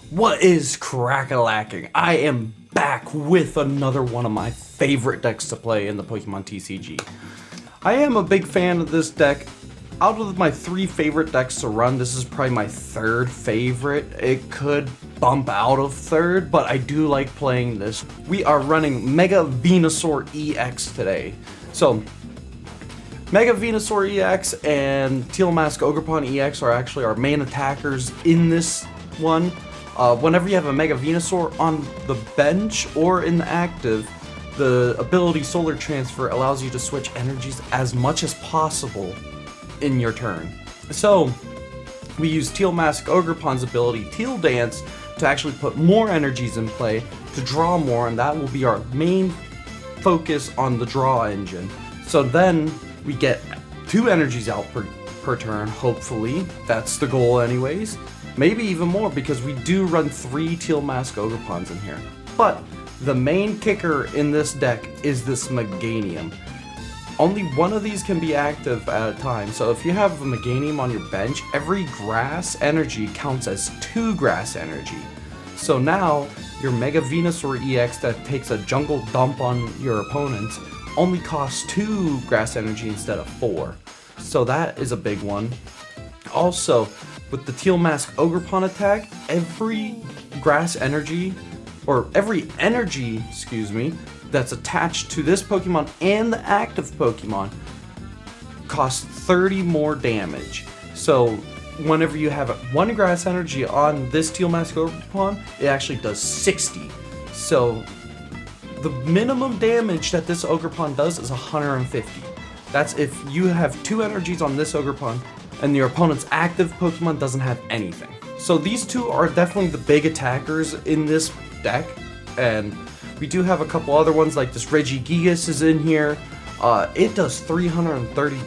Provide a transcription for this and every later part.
What is crack-a-lacking? I am back with another one of my favorite decks to play in the Pokemon TCG. I am a big fan of this deck. Out of my 3 favorite decks to run, this is probably my 3rd favorite. It could bump out of 3rd, but I do like playing this. We are running Mega Venusaur EX today. So, Mega Venusaur EX and Teal Mask Ogerpon EX are actually our main attackers in this one. Whenever you have a Mega Venusaur on the bench or in the active, the ability Solar Transfer allows you to switch energies as much as possible in your turn. So, we use Teal Mask Ogerpon's ability, Teal Dance, to actually put more energies in play, to draw more, and that will be our main focus on the draw engine. So then, we get 2 energies out per turn, hopefully. That's the goal anyways. Maybe even more, because we do run 3 Teal Mask Ogerpons in here. But the main kicker in this deck is this Meganium. Only one of these can be active at a time, so if you have a Meganium on your bench, every grass energy counts as 2 grass energy. So now, your Mega Venusaur EX that takes a jungle dump on your opponents only costs 2 grass energy instead of 4. So that is a big one. Also, with the Teal Mask Ogerpon attack, every energy, that's attached to this Pokemon and the active Pokemon costs 30 more damage. So whenever you have 1 grass energy on this Teal Mask Ogerpon, it actually does 60. So the minimum damage that this Ogerpon does is 150. That's if you have 2 energies on this Ogerpon and your opponent's active Pokemon doesn't have anything. So these 2 are definitely the big attackers in this deck, and we do have a couple other ones like this Regigigas is in here. It does 330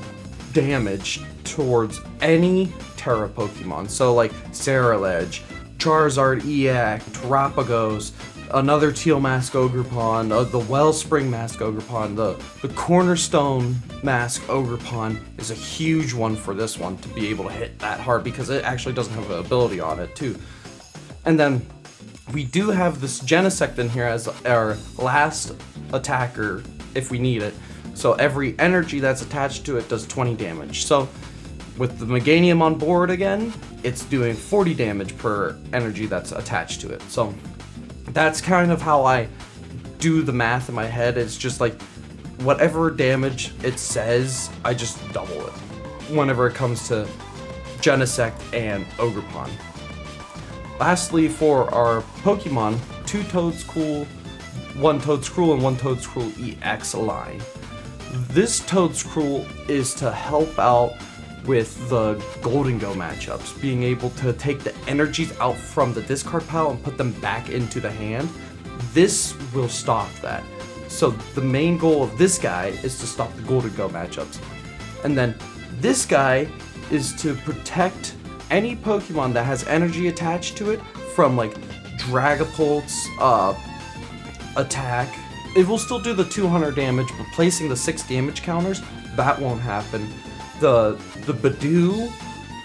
damage towards any Terra Pokemon. So like Ceruledge, Charizard EX, Terapagos, another Teal Mask Ogerpon, the Wellspring Mask Ogerpon, the Cornerstone Mask Ogerpon is a huge one for this one to be able to hit that hard because it actually doesn't have an ability on it too. And then we do have this Genesect in here as our last attacker if we need it. So every energy that's attached to it does 20 damage. So with the Meganium on board again, it's doing 40 damage per energy that's attached to it. So that's kind of how I do the math in my head. It's just like whatever damage it says, I just double it whenever it comes to Genesect and Ogerpon. Lastly, for our Pokemon, 2 Toedscool, 1 Toedscruel, and 1 Toedscruel EX line. This Toedscruel is to help out with the Golden Go matchups, being able to take the energies out from the discard pile and put them back into the hand. This will stop that. So the main goal of this guy is to stop the Golden Go matchups. And then this guy is to protect any Pokemon that has energy attached to it from like Dragapult's attack. It will still do the 200 damage, but placing the 6 damage counters, that won't happen. The Badoo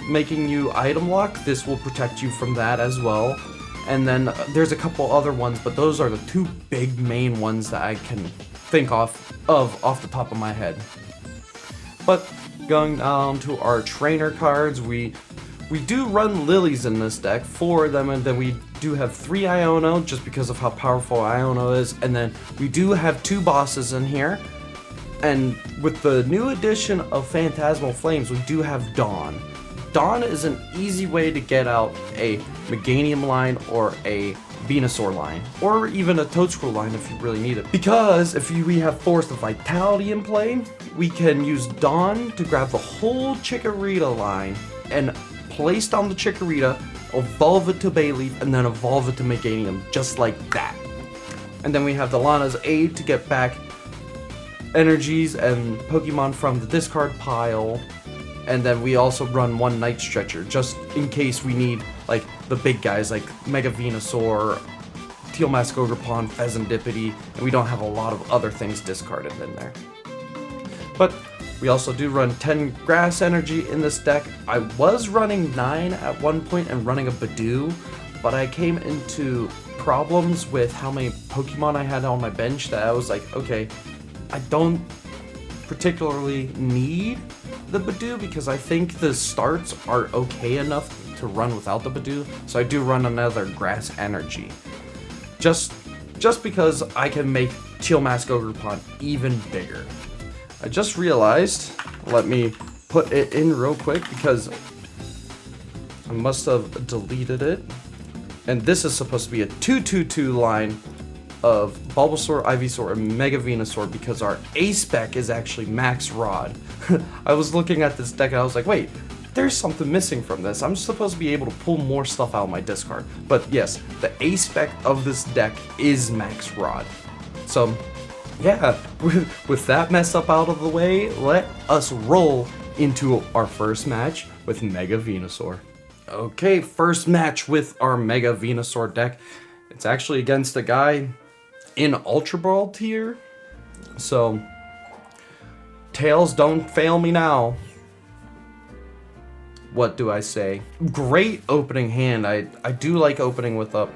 making you item lock, this will protect you from that as well. And then there's a couple other ones, but those are the 2 big main ones that I can think off the top of my head. But going down to our trainer cards, we do run Lilies in this deck, 4 of them, and then we do have 3 Iono just because of how powerful Iono is, and then we do have 2 bosses in here. And with the new addition of Phantasmal Flames, we do have Dawn. Dawn is an easy way to get out a Meganium line or a Venusaur line, or even a Toedscruel line if you really need it. Because if we have Force of Vitality in play, we can use Dawn to grab the whole Chikorita line and place down the Chikorita, evolve it to Bayleaf, and then evolve it to Meganium, just like that. And then we have the Lana's Aid to get back energies and Pokemon from the discard pile. And then we also run 1 Night Stretcher, just in case we need like the big guys like Mega Venusaur, Teal Mask Ogerpon, Pheasantipity, and we don't have a lot of other things discarded in there. But we also do run 10 grass energy in this deck. I was running 9 at one point and running a Badoo, but I came into problems with how many Pokemon I had on my bench that I was like, okay, I don't particularly need the Badoo because I think the starts are okay enough to run without the Badoo, so I do run another Grass Energy. Just because I can make Teal Mask Ogerpon even bigger. I just realized, let me put it in real quick because I must have deleted it. And this is supposed to be a 2-2-2 line of Bulbasaur, Ivysaur, and Mega Venusaur because our A-Spec is actually Max Rod. I was looking at this deck and I was like, wait, there's something missing from this. I'm supposed to be able to pull more stuff out of my discard. But yes, the A-Spec of this deck is Max Rod. So, yeah, with that mess up out of the way, let us roll into our first match with Mega Venusaur. Okay, first match with our Mega Venusaur deck. It's actually against a guy in Ultra Ball tier. So, tails don't fail me now. What do I say? Great opening hand. I do like opening with the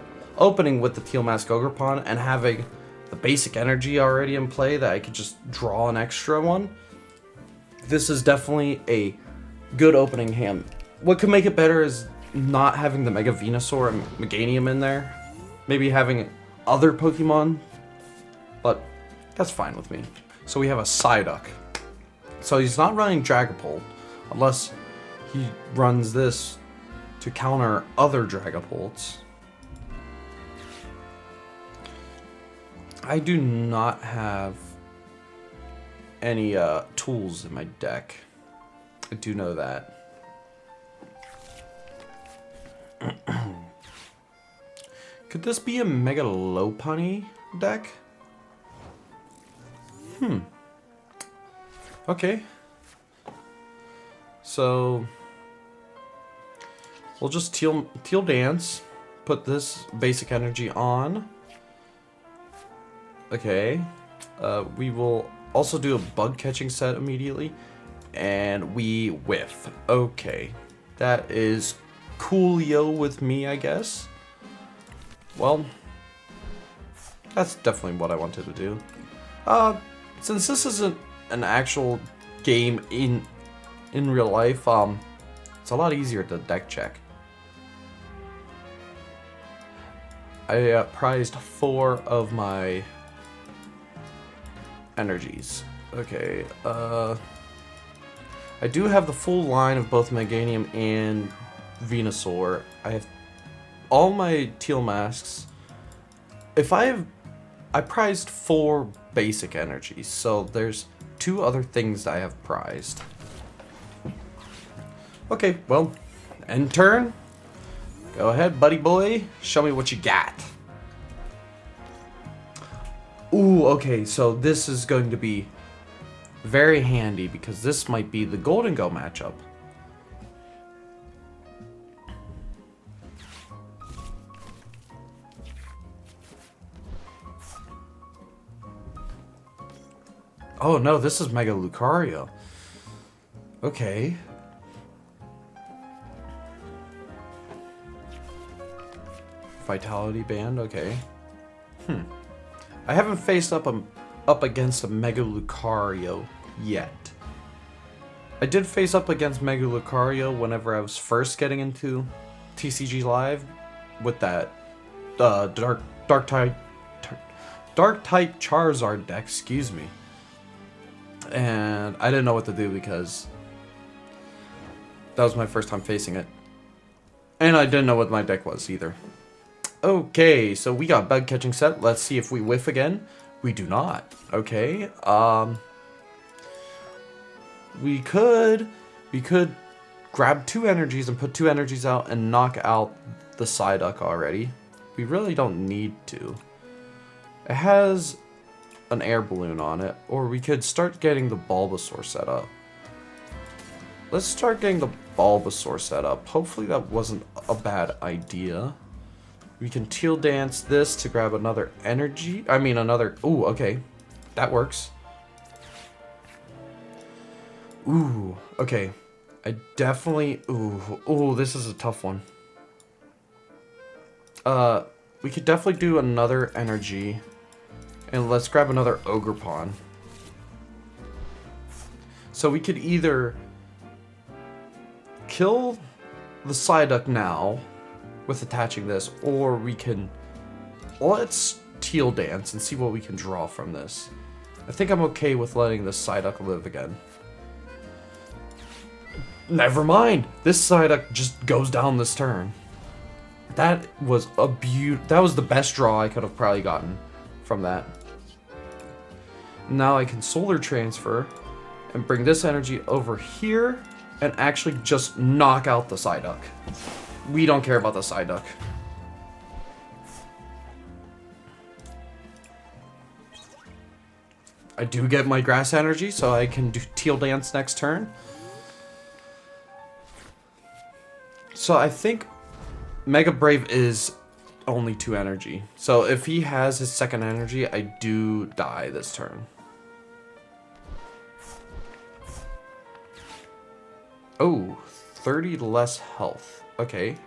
Teal Mask Ogerpon and having the basic energy already in play that I could just draw an extra one. This is definitely a good opening hand. What could make it better is not having the Mega Venusaur and Meganium in there. Maybe having other Pokemon, but that's fine with me. So we have a Psyduck. So he's not running Dragapult unless he runs this to counter other Dragapults. I do not have any tools in my deck. I do know that. Could this be a Mega Lopunny deck? Okay. So we'll just Teal Dance, put this basic energy on. Okay. We will also do a bug catching set immediately. And we whiff. Okay. That is coolio with me, I guess. Well, that's definitely what I wanted to do. Since this isn't an actual game in real life, it's a lot easier to deck check. I prized 4 of my energies. Okay, I do have the full line of both Meganium and Venusaur. I have all my Teal Masks. I prized 4 basic energies, so there's 2 other things that I have prized. Okay, well, end turn. Go ahead, buddy boy. Show me what you got. Ooh, okay, so this is going to be very handy because this might be the Golden Go matchup. Oh no, this is Mega Lucario. Okay. Vitality Band, okay. I haven't faced up against a Mega Lucario yet. I did face up against Mega Lucario whenever I was first getting into TCG Live with that Dark type Charizard deck, excuse me. And I didn't know what to do because that was my first time facing it. And I didn't know what my deck was either. Okay, so we got bug catching set. Let's see if we whiff again. We do not. Okay. We could grab 2 energies and put 2 energies out and knock out the Psyduck already. We really don't need to. It has an air balloon on it, or we could start getting the Bulbasaur set up. Let's start getting the Bulbasaur set up. Hopefully that wasn't a bad idea. We can Teal Dance this to grab another energy. Ooh, okay. That works. Ooh, okay. I definitely... Ooh, this is a tough one. We could definitely do another energy. And let's grab another Ogerpon. So we could either kill the Psyduck now with attaching this, or we can... Let's Teal Dance and see what we can draw from this. I think I'm okay with letting this Psyduck live again. Never mind! This Psyduck just goes down this turn. That was that was the best draw I could have probably gotten from that. Now I can Solar Transfer and bring this energy over here and actually just knock out the Psyduck. We don't care about the Psyduck. I do get my Grass energy, so I can do Teal Dance next turn. So I think Mega Brave is only 2 energy. So if he has his second energy, I do die this turn. Oh, 30 less health. Okay.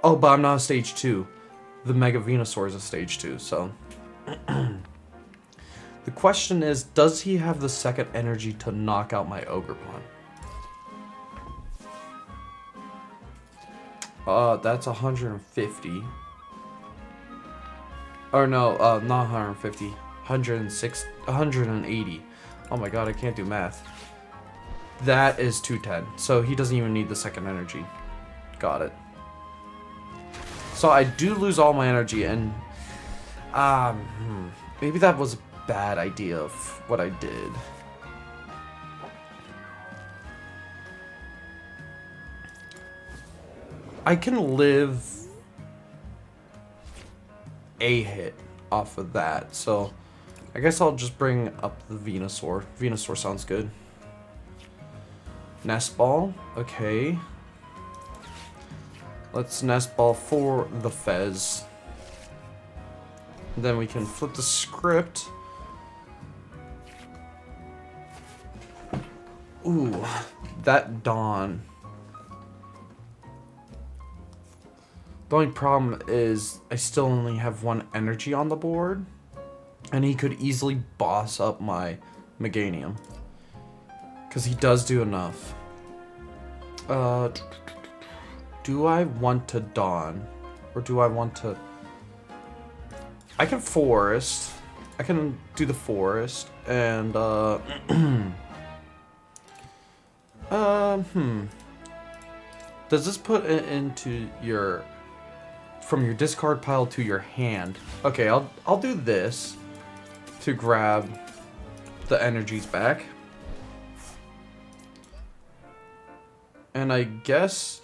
Oh, but I'm not a stage 2. The Mega Venusaur is a stage 2, so... The question is, does he have the second energy to knock out my Ogerpon? That's 150. Or no, not 150. 180. Oh my god, I can't do math. That is 210. So he doesn't even need the second energy. Got it. So I do lose all my energy, and maybe that was a bad idea of what I did. I can live a hit off of that, so I guess I'll just bring up the Venusaur. Venusaur sounds good. Nest Ball, okay. Let's Nest Ball for the Fez. Then we can flip the script. Ooh, that Dawn. The only problem is I still only have 1 energy on the board, and he could easily boss up my Meganium, because he does do enough. Do I want to Dawn, or do I want to... I can Forest. I can do the Forest, and Does this put it into your... from your discard pile to your hand? Okay, I'll do this to grab the energies back. And I guess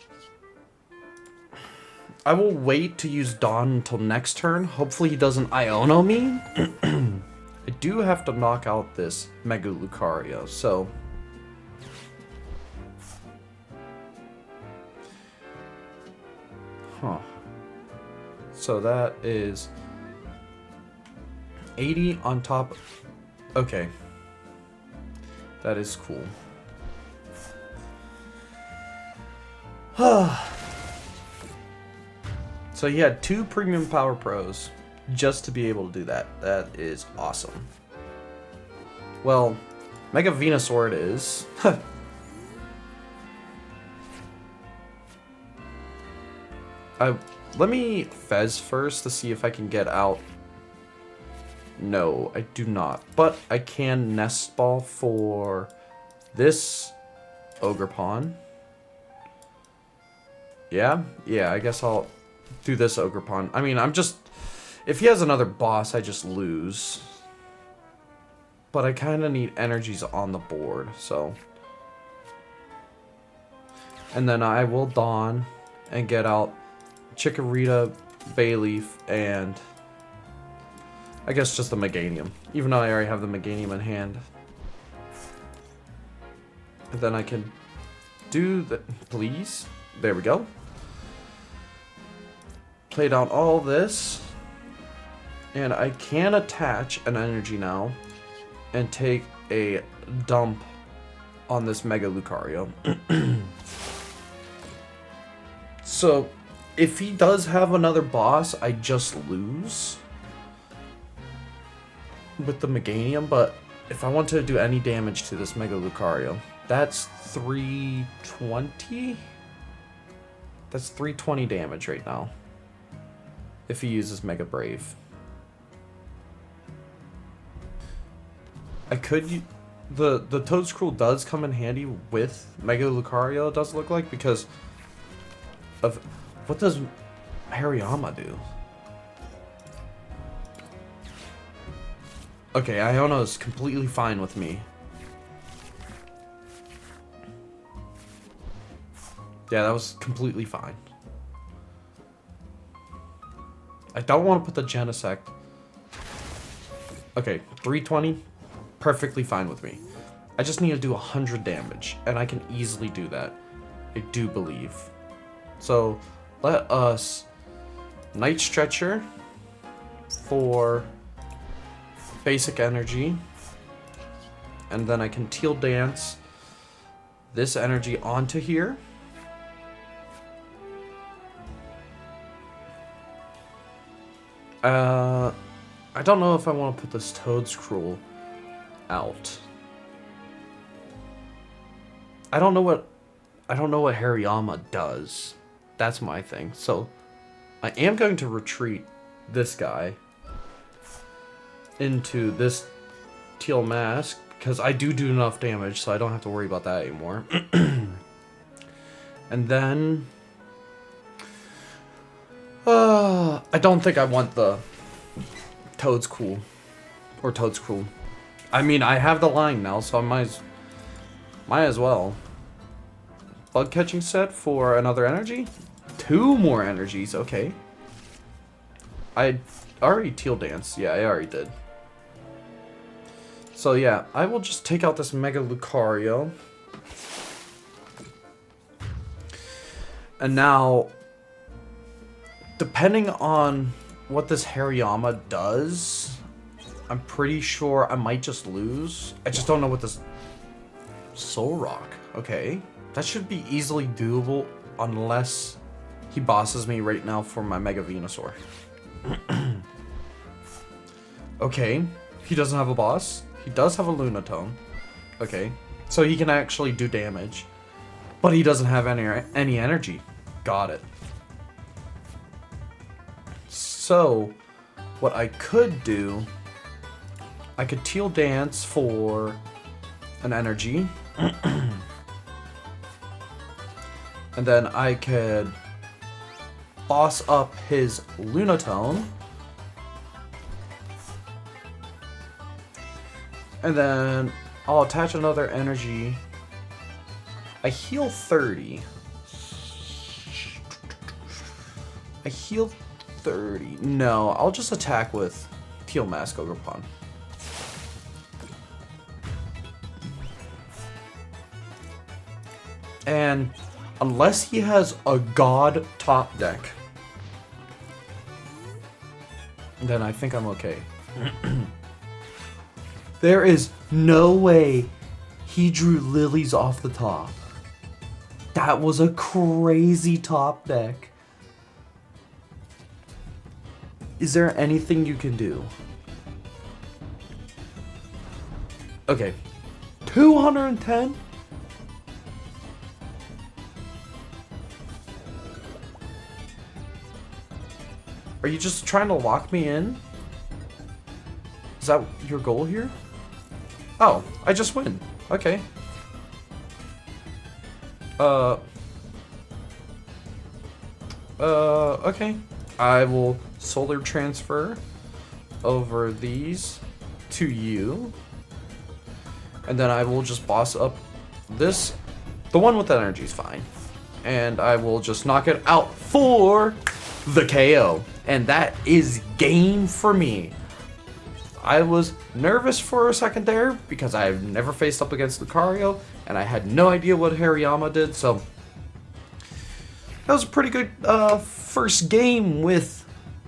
I will wait to use Dawn until next turn. Hopefully he doesn't Iono me. I do have to knock out this Mega Lucario, so... Huh. So that is 80 on top. Okay. That is cool. So he had 2 Premium Power Pros just to be able to do that. That is awesome. Well, Mega Venusaur it is. Let me Fez first to see if I can get out. No, I do not. But I can Nest Ball for this Ogerpon. Yeah, I guess I'll do this Ogerpon. I mean, if he has another boss, I just lose. But I kind of need energies on the board, so. And then I will Dawn and get out Chikorita, Bayleaf, and I guess just the Meganium. Even though I already have the Meganium in hand. And then I can do the... Please? There we go. Play down all this. And I can attach an energy now and take a dump on this Mega Lucario. So, if he does have another boss, I just lose with the Meganium, but if I want to do any damage to this Mega Lucario, that's 320? That's 320 damage right now. If he uses Mega Brave. I could... The Toedscruel does come in handy with Mega Lucario, it does look like, because of... What does Hariyama do? Okay, Iono is completely fine with me. Yeah, that was completely fine. I don't want to put the Genesect. Okay, 320, perfectly fine with me. I just need to do 100 damage, and I can easily do that. I do believe. So, let us Night Stretcher for basic energy, and then I can Teal Dance this energy onto here. I don't know if I want to put this Toedscruel out. I don't know what Hariyama does. That's my thing. So I am going to retreat this guy into this Teal Mask because I do enough damage, so I don't have to worry about that anymore. And then I don't think I want the Toedscruel or Toedscruel. I mean, I have the line now, so I might as well. Bug catching set for another energy? 2 more energies, okay. I already Teal Dance. Yeah, I already did. So yeah, I will just take out this Mega Lucario. And now, depending on what this Hariyama does, I'm pretty sure I might just lose. I just don't know what this... Soul Rock. Okay. That should be easily doable unless he bosses me right now for my Mega Venusaur. Okay. He doesn't have a boss. He does have a Lunatone. Okay. So he can actually do damage. But he doesn't have any energy. Got it. So, what I could do, I could Teal Dance for an energy. And then I could boss up his Lunatone. And then I'll attach another energy. I heal 30. I heal 30. No, I'll just attack with Teal Mask Ogerpon. And unless he has a god top deck, then I think I'm okay. There is no way he drew lilies off the top. That was a crazy top deck. Is there anything you can do? Okay. 210? Are you just trying to lock me in? Is that your goal here? Oh, I just win. Okay. Okay. I will solar transfer over these to you. And then I will just boss up this. The one with the energy is fine. And I will just knock it out for the KO. And that is game for me. I was nervous for a second there because I've never faced up against Lucario and I had no idea what Hariyama did, so that was a pretty good first game with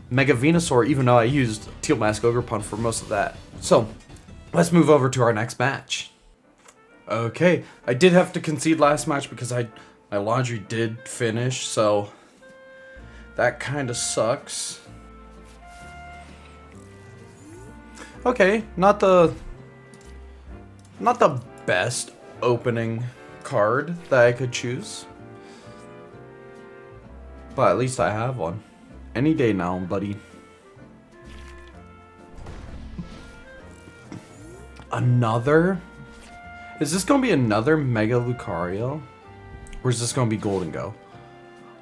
Mega Venusaur, even though I used Teal Mask Ogerpon for most of that. So let's move over to our next match. Okay, I did have to concede last match because my laundry did finish, so That kind of sucks. Okay, not the best opening card that I could choose. But at least I have one. Any day now, buddy. Another? Is this going to be another Mega Lucario? Or is this going to be Golden Go?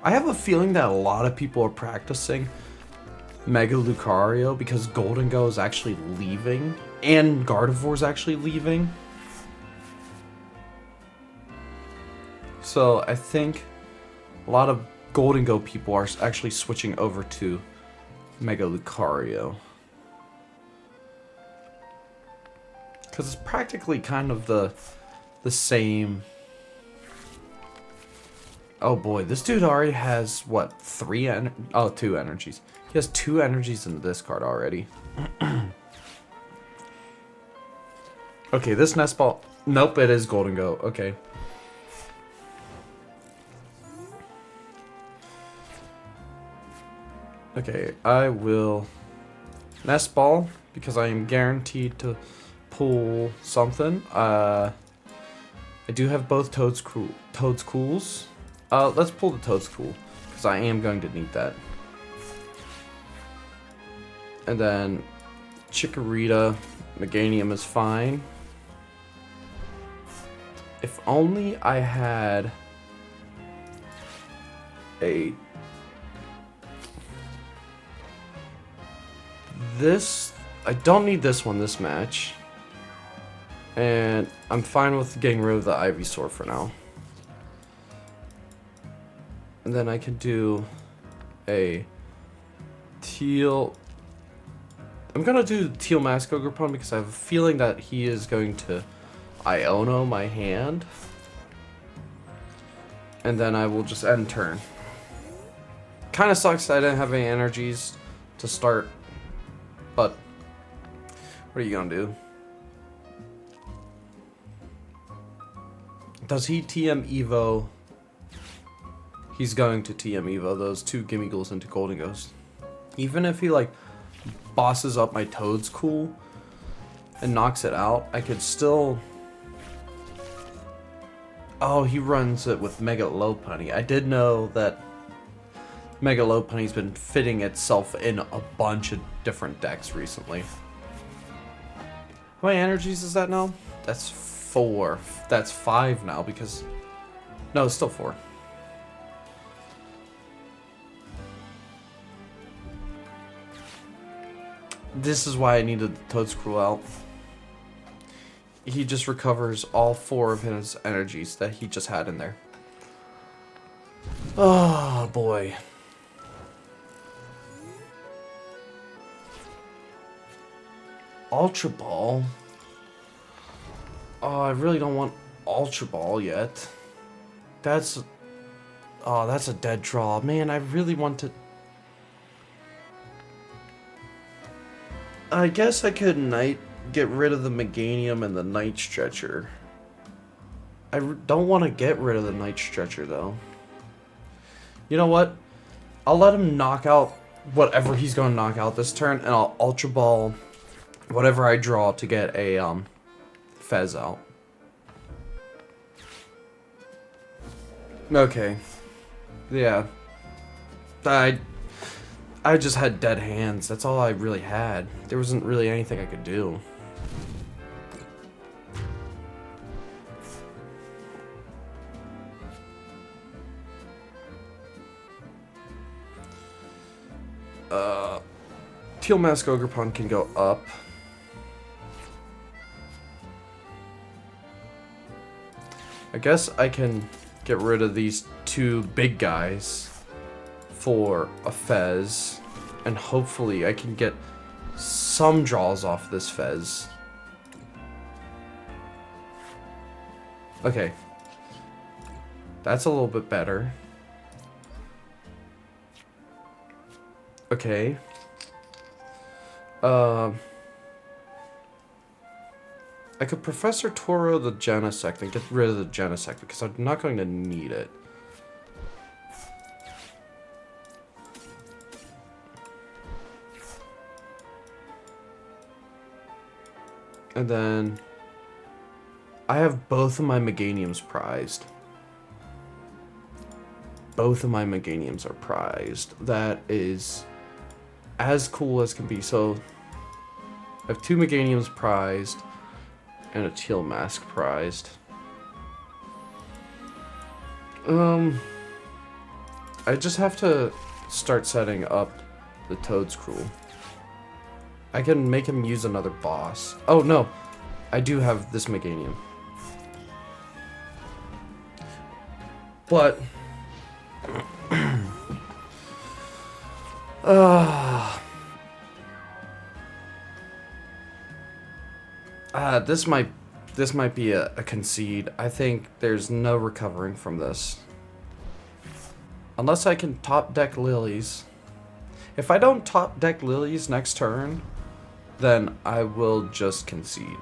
I have a feeling that a lot of people are practicing Mega Lucario because Golden Go is actually leaving. And Gardevoir is actually leaving. So I think a lot of Golden Go people are actually switching over to Mega Lucario. Because it's practically kind of the same. Oh boy, this dude already has, what, 2 energies. He has 2 energies in this card already. Okay, this Nest Ball... Nope, it is Golden Go. Okay. Okay, I will Nest Ball because I am guaranteed to pull something. I do have both Toadskools. Let's pull the Toadskool because I am going to need that. And then Chikorita, Meganium is fine. If only I had a I don't need this one this match. And I'm fine with getting rid of the Ivysaur for now. And then I can do a Teal. I'm gonna do Teal Mask Ogerpon because I have a feeling that he is going to Iono my hand. And then I will just end turn. Kinda sucks that I didn't have any energies to start. But what are you gonna do? Does he TM Evo? He's going to TM Evo those 2 Gimmeghouls into Golden Ghost. Even if he like bosses up my Toadskool and knocks it out, I could still... Oh, he runs it with Mega Lopunny. I did know that Mega Lopunny's been fitting itself in a bunch of different decks recently. How many energies is that now? That's 4. That's 5 now because... No, it's still 4. This is why I needed the Toadskool out. He just recovers all 4 of his energies that he just had in there. Oh boy. Ultra Ball? Oh, I really don't want Ultra Ball yet. That's... Oh, that's a dead draw. Man, I really want to... I guess I could get rid of the Meganium and the Night Stretcher. I don't want to get rid of the Night Stretcher, though. You know what? I'll let him knock out whatever he's going to knock out this turn, and I'll Ultra Ball whatever I draw to get a Fez out. Okay. Yeah. I just had dead hands. That's all I really had. There wasn't really anything I could do. Teal Mask Ogerpon can go up. I guess I can get rid of these 2 big guys for a Fez, and hopefully I can get some draws off this Fez. Okay. That's a little bit better. Okay. I could Professor Toro the Genesect and get rid of the Genesect because I'm not going to need it. And then I have both of my Meganiums prized. Both of my Meganiums are prized. That is as cool as can be. So I have 2 Meganiums prized and a teal mask prized. I just have to start setting up the Toadscruel. I can make him use another boss. Oh no, I do have this Meganium. But this might be a concede. I think there's no recovering from this. Unless I can top deck Lilies. If I don't top deck Lilies next turn, then I will just concede.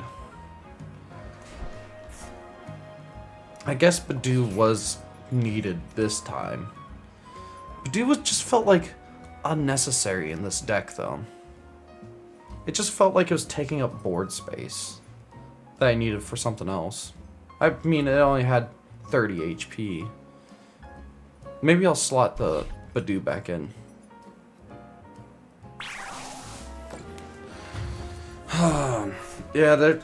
I guess Badoo was needed this time. Badoo just felt like unnecessary in this deck though. It just felt like it was taking up board space that I needed for something else. I mean, it only had 30 HP. Maybe I'll slot the Badoo back in. Yeah,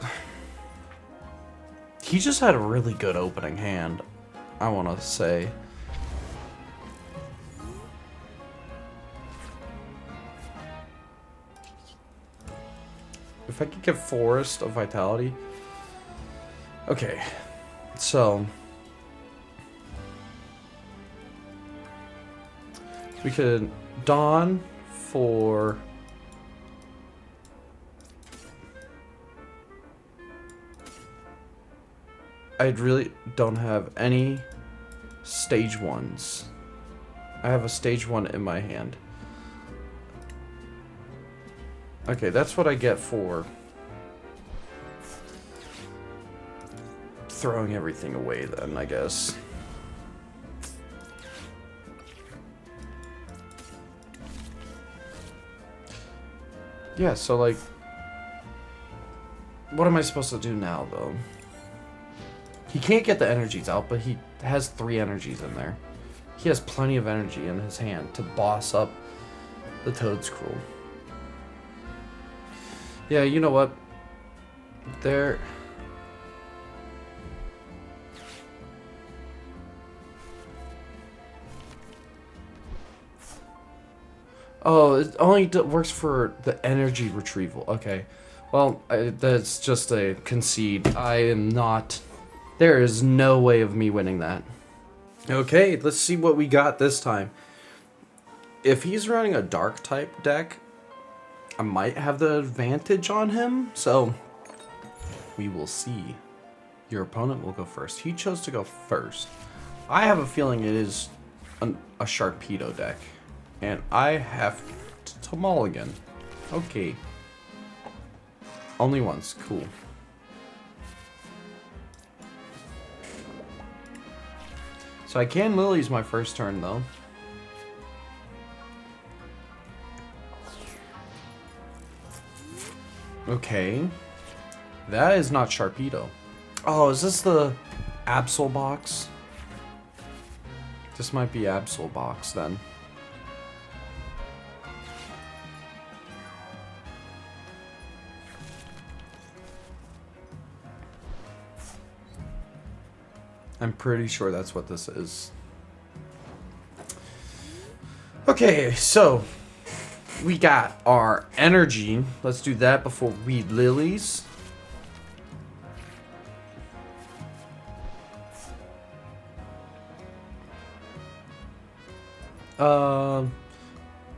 he just had a really good opening hand, I want to say. If I could get Forest of Vitality. Okay, so we could Dawn for I really don't have any stage 1s. I have a stage 1 in my hand. Okay, that's what I get for throwing everything away then, I guess. Yeah, so like, what am I supposed to do now though? He can't get the energies out, but he has 3 energies in there. He has plenty of energy in his hand to boss up the Toadscruel. Yeah, you know what? There... Oh, it only works for the energy retrieval. Okay. Well, that's just a concede. I am not... There is no way of me winning that. Okay, let's see what we got this time. If he's running a dark type deck, I might have the advantage on him. So, we will see. Your opponent will go first. He chose to go first. I have a feeling it is a Sharpedo deck. And I have to mulligan. Okay. Only once. Cool. So I can Lilies my first turn, though. Okay. That is not Sharpedo. Oh, is this the Absol box? This might be Absol box, then. I'm pretty sure that's what this is. Okay, so we got our energy. Let's do that before we Lilies.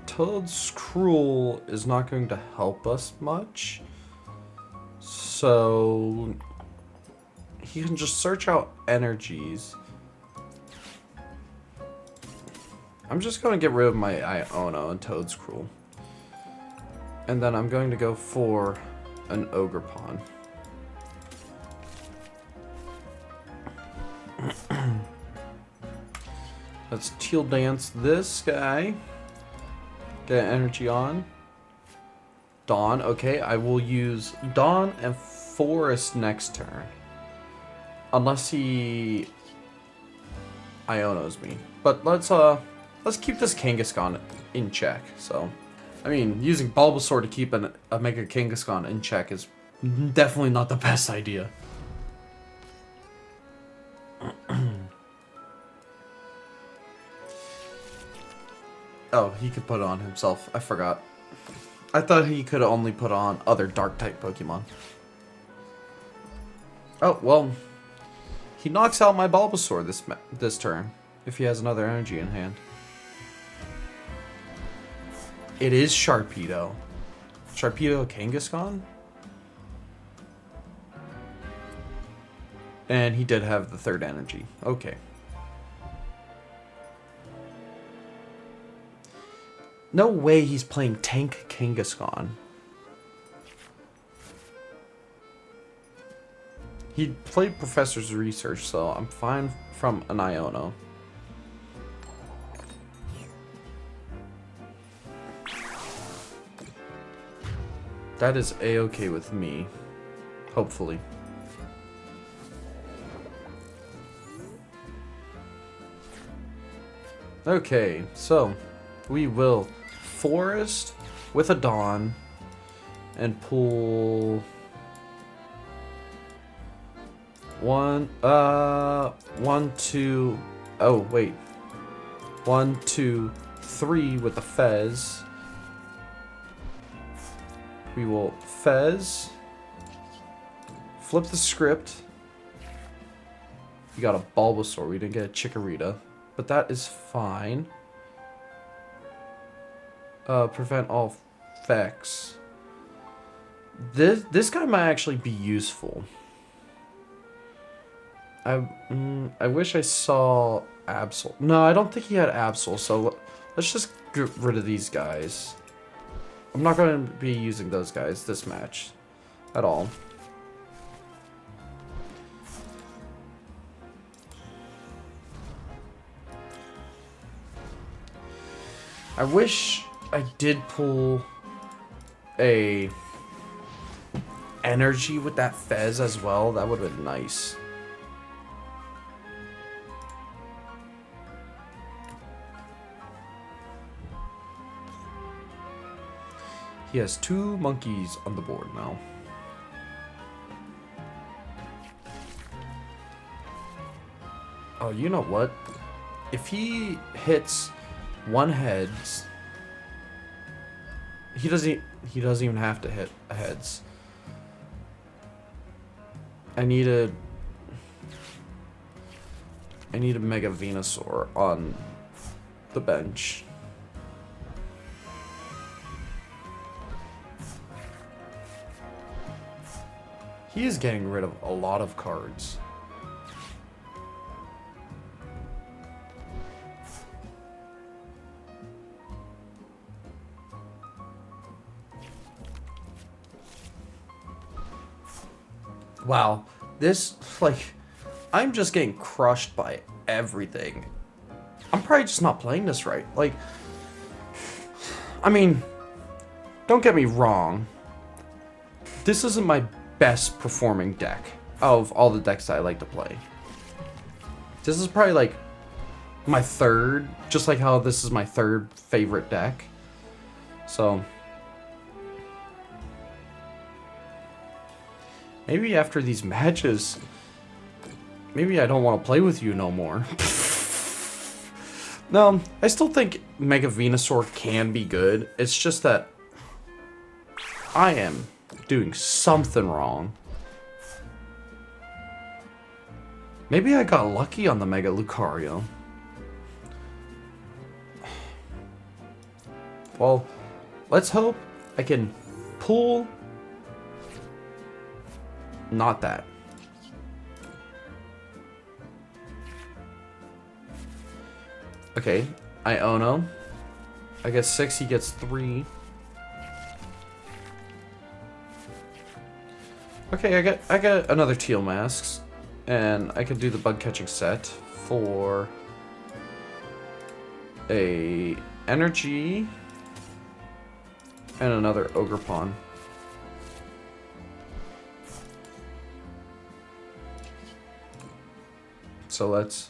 Toadscruel is not going to help us much. So he can just search out energies. I'm just going to get rid of my Iono and Toadscruel. And then I'm going to go for an Ogre Pawn. Let's Teal Dance this guy. Get energy on. Dawn. Okay, I will use Dawn and Forest next turn. Unless he Ionos me. But let's keep this Kangaskhan in check. So, I mean, using Bulbasaur to keep a Mega Kangaskhan in check is definitely not the best idea. Oh, he could put it on himself. I forgot. I thought he could only put on other Dark-type Pokemon. Oh, well, he knocks out my Bulbasaur this turn, if he has another energy in hand. It is Sharpedo. Sharpedo Kangaskhan? And he did have the third energy. Okay. No way he's playing Tank Kangaskhan. He played Professor's Research, so I'm fine from an Iono. That is a-okay with me. Hopefully. Okay, so we will Forest with a Dawn and pull one, two, oh wait, 1, 2, 3 with a Fez. We will Fez, flip the script. We got a Bulbasaur, we didn't get a Chikorita, but that is fine. Prevent all effects. This guy might actually be useful. I wish I saw Absol. No, I don't think he had Absol, so let's just get rid of these guys. I'm not going to be using those guys this match at all. I wish I did pull a energy with that Fez as well. That would have been nice. He has 2 monkeys on the board now. Oh, you know what? If he hits 1 heads, he doesn't even have to hit a heads. I need a Mega Venusaur on the bench. He is getting rid of a lot of cards. Wow, this, like, I'm just getting crushed by everything. I'm probably just not playing this right. Like, I mean, don't get me wrong. This isn't my best performing deck of all the decks that I like to play. This is probably like my third, just like how this is my third favorite deck. So maybe after these matches, maybe I don't want to play with you no more. No, I still think Mega Venusaur can be good. It's just that I am doing something wrong. Maybe I got lucky on the Mega Lucario. Well, let's hope I can pull... Not that. Okay, Iono. I get 6, he gets 3. Okay, I got another Teal Masks, and I can do the bug catching set for a energy and another Ogre Pawn. So let's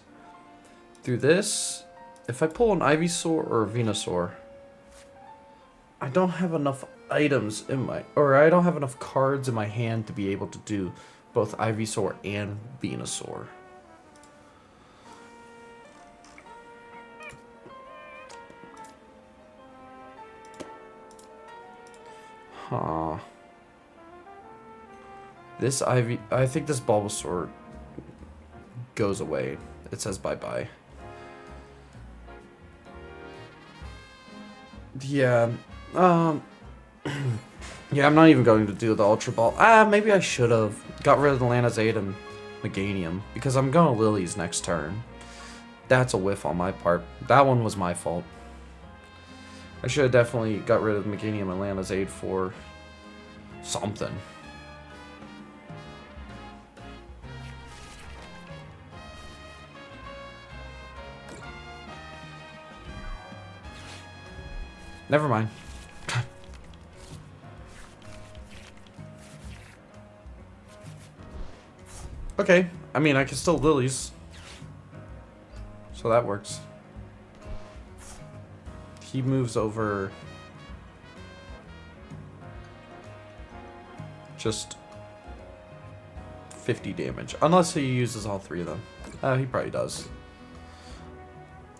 do this. If I pull an Ivysaur or a Venusaur, I don't have enough items in my, or I don't have enough cards in my hand to be able to do both Ivysaur and Venusaur. Huh. This I think this Bulbasaur goes away. It says bye-bye. Yeah, yeah, I'm not even going to do the Ultra Ball. Maybe I should have got rid of the Lanazade and Meganium, because I'm going to Lily's next turn. That's a whiff on my part. That one was my fault. I should have definitely got rid of Meganium and Lanazade for something. Never mind. Okay, I mean, I can still Lilies. So that works. He moves over just 50 damage. Unless he uses all three of them. He probably does.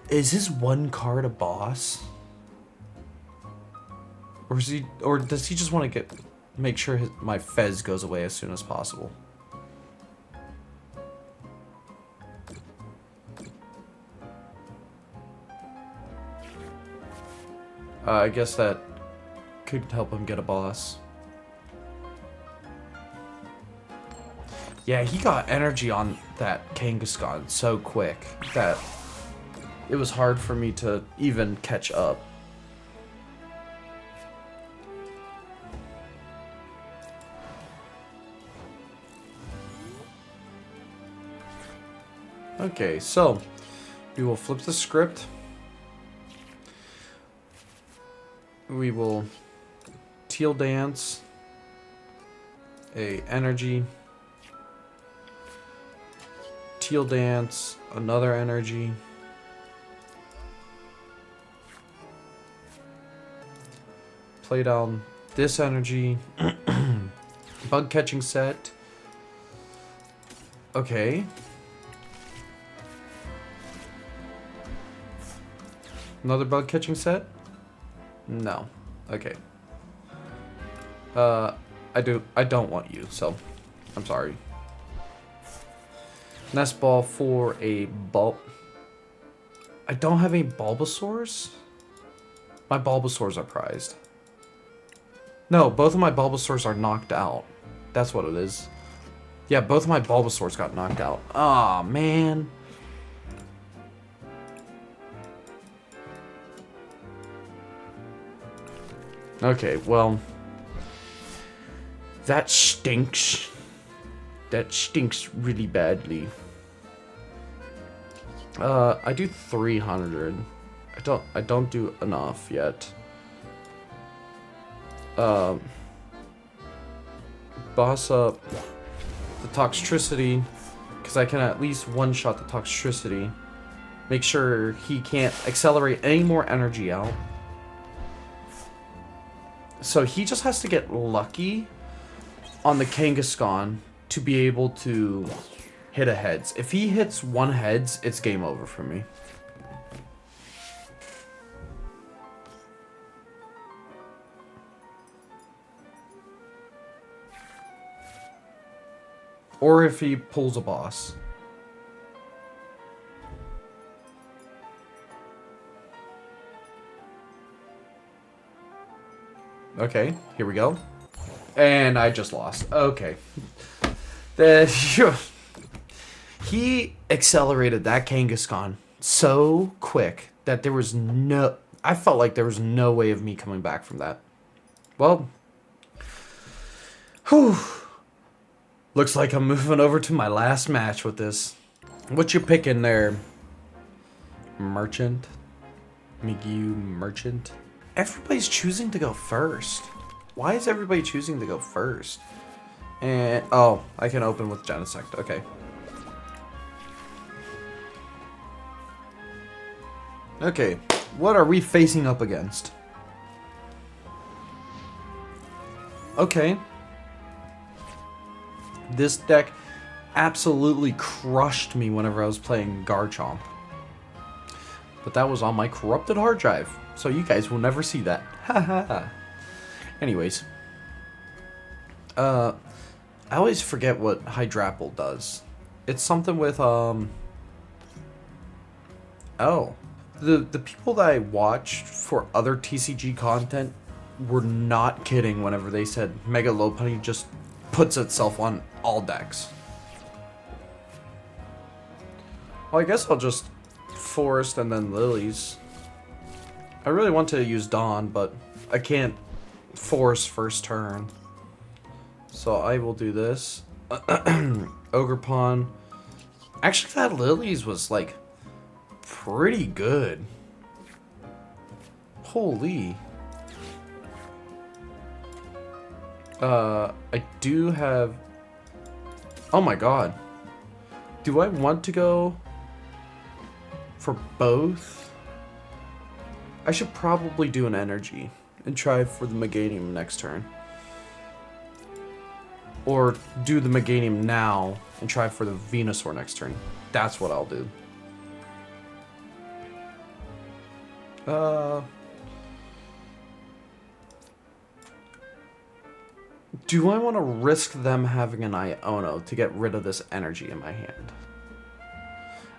Is his one card a boss? Or is he, or does he just want to make sure my Fez goes away as soon as possible? I guess that could help him get a boss. Yeah, he got energy on that Kangaskhan so quick that it was hard for me to even catch up. Okay, so we will flip the script. We will Teal Dance, a energy, Teal Dance, another energy, play down this energy, bug catching set. Okay. Another bug catching set? No. Okay. I don't want you, so I'm sorry. Nest Ball for a I don't have any Bulbasaurs? My Bulbasaurs are prized. No, both of my Bulbasaurs are knocked out. That's what it is. Yeah, both of my Bulbasaurs got knocked out. Aw, man. Okay, well, that stinks. That stinks really badly. I do 300. I don't do enough yet. Boss up the Toxtricity, because I can at least one-shot the Toxtricity. Make sure he can't accelerate any more energy out. So he just has to get lucky on the Kangaskhan to be able to hit a heads. If he hits one heads, it's game over for me. Or if he pulls a boss. Okay, here we go. And I just lost. Okay. He accelerated that Kangaskhan so quick that there was no... I felt like there was no way of me coming back from that. Well. Whew. Looks like I'm moving over to my last match with this. What you picking there? Merchant? McGee Merchant? Everybody's choosing to go first. Why is everybody choosing to go first? And oh, I can open with Genesect. Okay. Okay, what are we facing up against? Okay. This deck absolutely crushed me whenever I was playing Garchomp. But that was on my corrupted hard drive, so you guys will never see that. Haha. Anyways. I always forget what Hydrapple does. It's something with, Oh. The people that I watched for other TCG content were not kidding whenever they said Mega Lopunny just puts itself on all decks. Well, I guess I'll just Forest and then Lilies. I really want to use Dawn, but I can't Force first turn. So I will do this. Ogerpon. Actually, that Lilies was like pretty good. Holy. I do have... Oh my god. Do I want to go for both? I should probably do an energy and try for the Meganium next turn. Or do the Meganium now and try for the Venusaur next turn. That's what I'll do. Do I want to risk them having an Iono to get rid of this energy in my hand?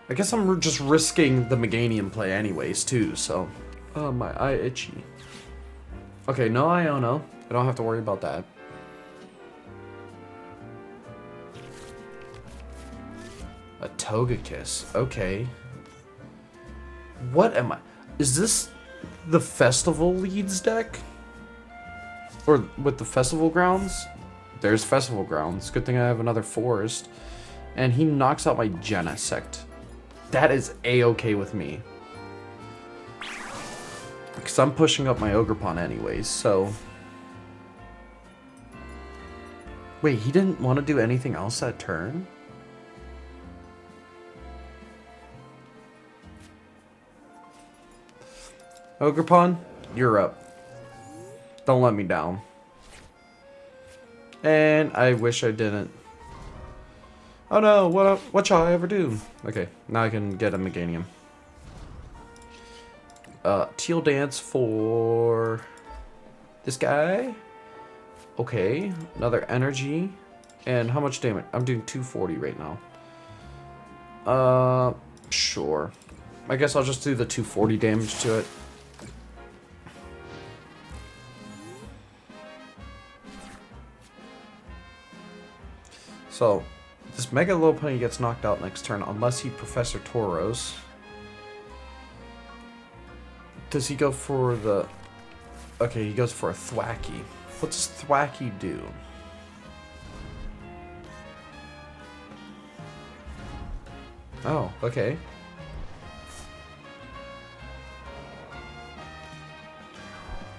I guess I'm just risking the Meganium play anyways, too, so... Oh, my eye itchy. Okay, no Iono. I don't have to worry about that. A Togekiss. Okay. What am I... Is this the Festival Leads deck? Or with the Festival Grounds? There's Festival Grounds. Good thing I have another Forest. And he knocks out my Genesect. That is A-okay with me. Because I'm pushing up my Ogerpon anyways, so... Wait, he didn't want to do anything else that turn? Ogerpon, you're up. Don't let me down. And I wish I didn't. Oh no, what shall I ever do? Okay, now I can get a Meganium. Teal Dance for this guy. Okay, another energy. And how much damage? I'm doing 240 right now. Sure. I guess I'll just do the 240 damage to it. So, this Mega Lopunny gets knocked out next turn unless he Professor Tauros. Does he go for the... Okay, he goes for a Thwacky. What does Thwacky do? Oh, okay.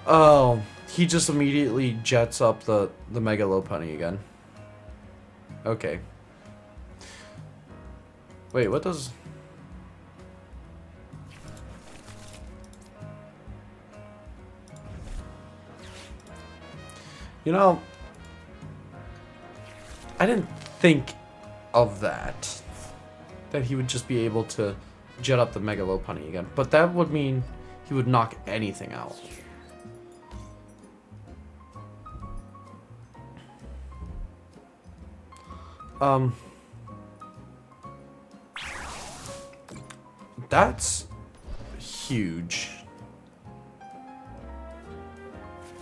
Oh, he just immediately jets up the Mega Lopunny again. Okay. Wait, what does... You know, I didn't think of that. That he would just be able to jet up the Mega Lopunny again. But that would mean he would knock anything out. That's huge.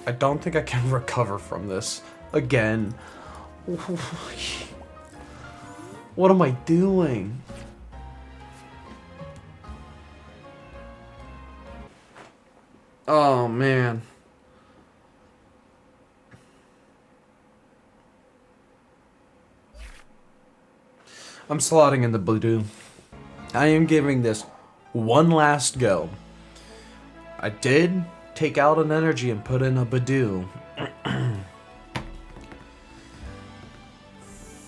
I don't think I can recover from this again. What am I doing? Oh, man. I'm slotting in the Badoo. I am giving this one last go. I did take out an energy and put in a Badoo.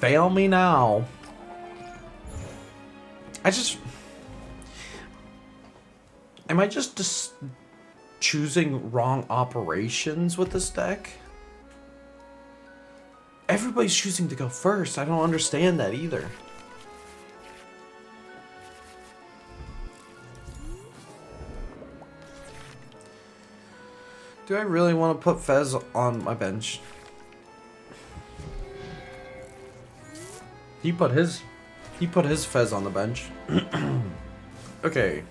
Fail me now. Am I just choosing wrong operations with this deck? Everybody's choosing to go first. I don't understand that either. Do I really want to put Fez on my bench? He put his Fez on the bench. Okay.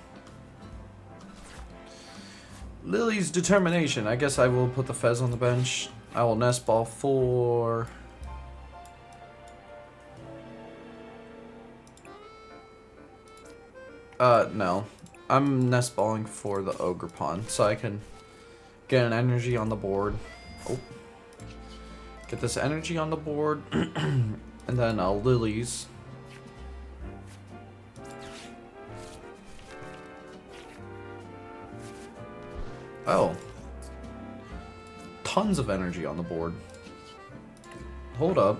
Lily's determination. I guess I will put the Fez on the bench. I will nest ball for... no. I'm nest balling for the Ogre Pawn, so I can get an energy on the board. Oh. Get this energy on the board. And then Lily's. Oh. Tons of energy on the board. Hold up.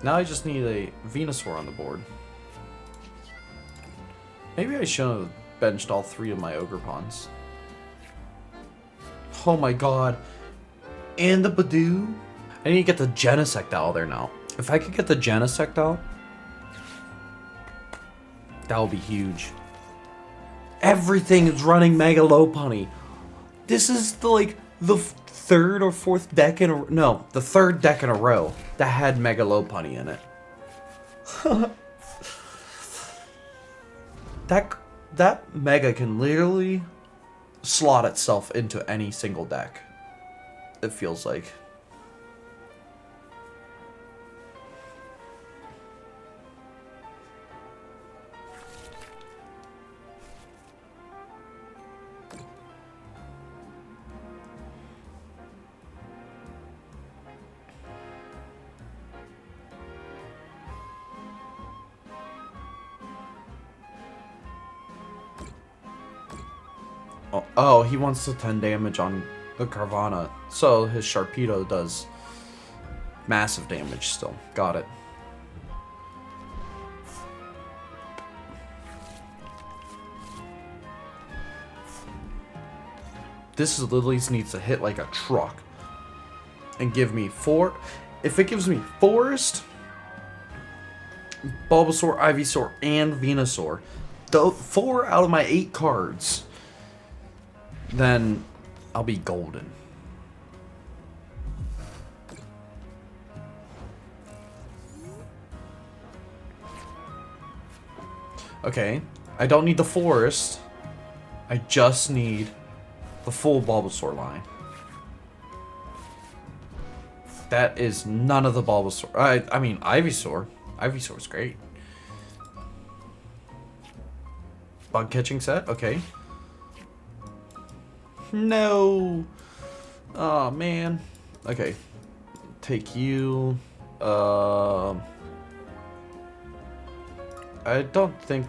Now I just need a Venusaur on the board. Maybe I should have benched all 3 of my Ogre Pawns. Oh my god. And the Badoo. I need to get the Genesect out there now. If I could get the Genesect out, that would be huge. Everything is running Mega Lopunny. This is the third or fourth deck in a... No, the third deck in a row that had Mega Lopunny in it. That Mega can literally slot itself into any single deck. It feels like. Oh, he wants to 10 damage on the Carvana, so his Sharpedo does massive damage still. Got it. This is Lily's needs to hit like a truck and give me 4. If it gives me Forest, Bulbasaur, Ivysaur, and Venusaur, 4 out of my 8 cards, then I'll be golden. Okay, I don't need the Forest. I just need the full Bulbasaur line. That is none of the Bulbasaur. I mean, Ivysaur. Ivysaur's great. Bug catching set? Okay. No. Oh, man. Okay. Take you. I don't think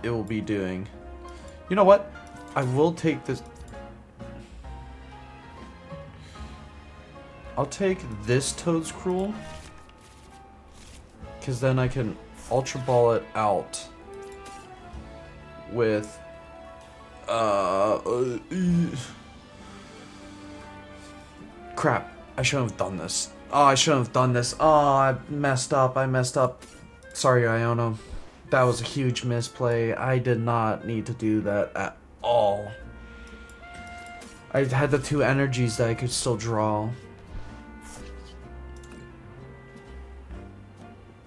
it will be doing... You know what? I will take this... I'll take this Toad's Cruel. Because then I can Ultra Ball it out with... Crap. I shouldn't have done this. Oh, I shouldn't have done this. Oh, I messed up. Sorry, Iono. That was a huge misplay. I did not need to do that at all. I had the 2 energies that I could still draw.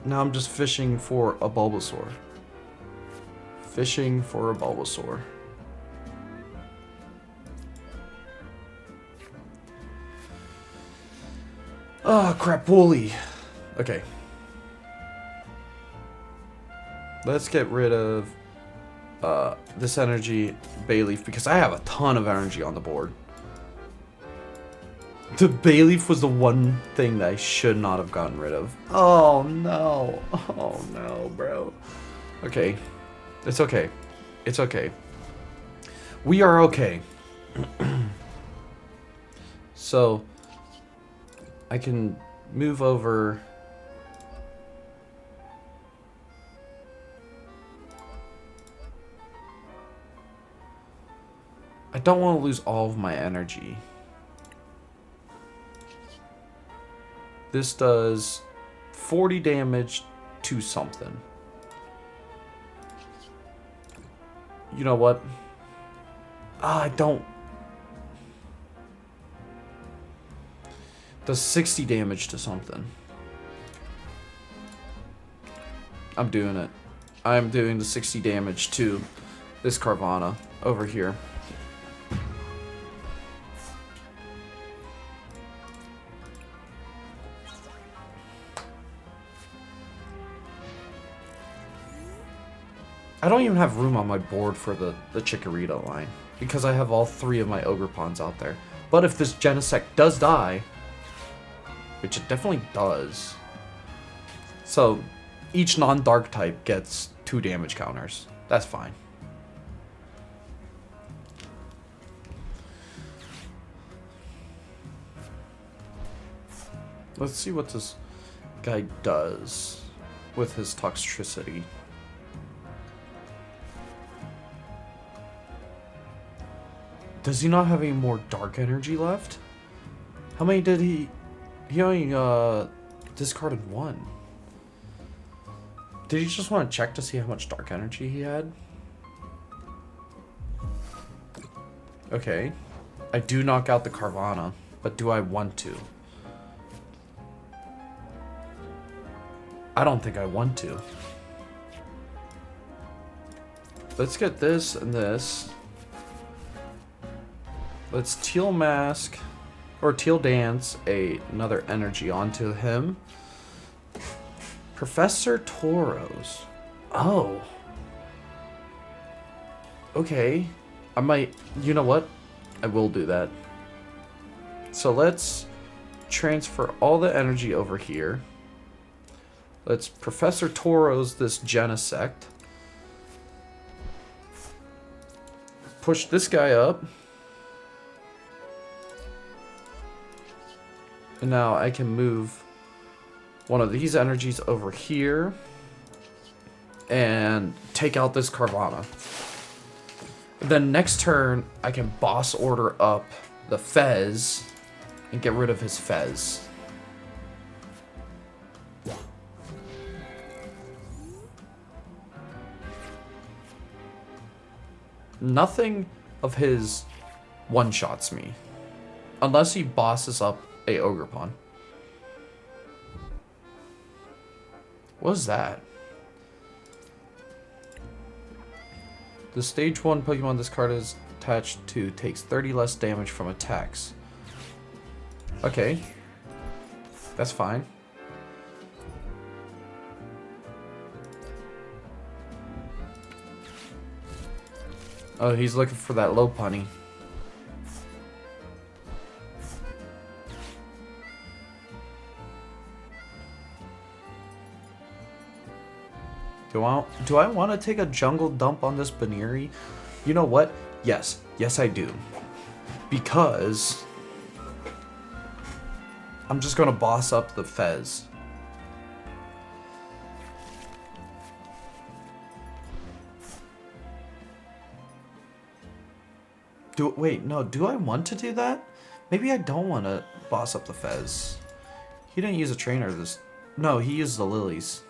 Now I'm just fishing for a Bulbasaur. Fishing for a Bulbasaur. Oh, crap, Wooly. Okay. Let's get rid of this energy Bayleaf because I have a ton of energy on the board. The Bayleaf was the one thing that I should not have gotten rid of. Oh no. Oh no, bro. Okay. It's okay. It's okay. We are okay. So, I can move over... I don't want to lose all of my energy. This does 40 damage to something. You know what? I don't. Does 60 damage to something. I'm doing it. I'm doing the 60 damage to this Carvana over here. I don't even have room on my board for the Chikorita line because I have all 3 of my Ogerpons out there. But if this Genesect does die, which it definitely does, so each non-dark type gets 2 damage counters. That's fine. Let's see what this guy does with his Toxtricity. Does he not have any more dark energy left? How many did he... He only discarded 1. Did he just want to check to see how much dark energy he had? Okay. I do knock out the Carvana, but do I want to? I don't think I want to. Let's get this and this. Let's Teal Mask, or Teal Dance, another energy onto him. Professor Tauros. Oh. Okay. I might, you know what? I will do that. So let's transfer all the energy over here. Let's Professor Tauros this Genesect. Push this guy up. And now I can move one of these energies over here and take out this Carvana. Then next turn, I can boss order up the Fez and get rid of his Fez. Nothing of his one-shots me. Unless he bosses up a Ogerpon. What is that? The stage 1 Pokemon this card is attached to takes 30 less damage from attacks. Okay. That's fine. Oh, he's looking for that Lopunny. Do I want to take a jungle dump on this Baneri? You know what? Yes. Yes, I do. Because I'm just going to boss up the Fez. Wait, no, do I want to do that? Maybe I don't want to boss up the Fez. He didn't use a trainer this... No, he used the lilies.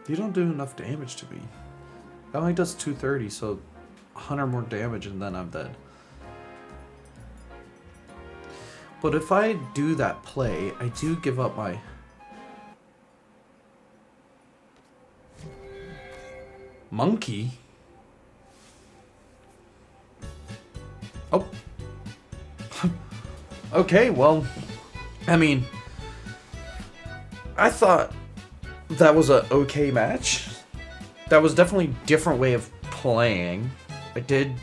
You don't do enough damage to me. That only does 230, so 100 more damage and then I'm dead. But if I do that play, I do give up my... Monkey? Oh. Okay, well, I mean, I thought that was a okay match. That was definitely a different way of playing. I did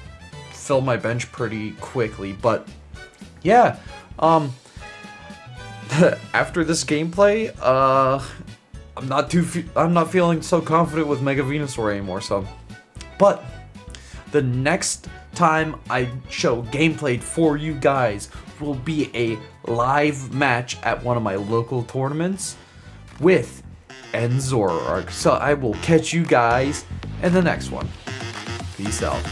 fill my bench pretty quickly, but yeah, after this gameplay, I'm not feeling so confident with Mega Venusaur anymore. So, but The next time I show gameplay for you guys will be a live match at one of my local tournaments with Zoroark. So I will catch you guys in the next one. Peace out.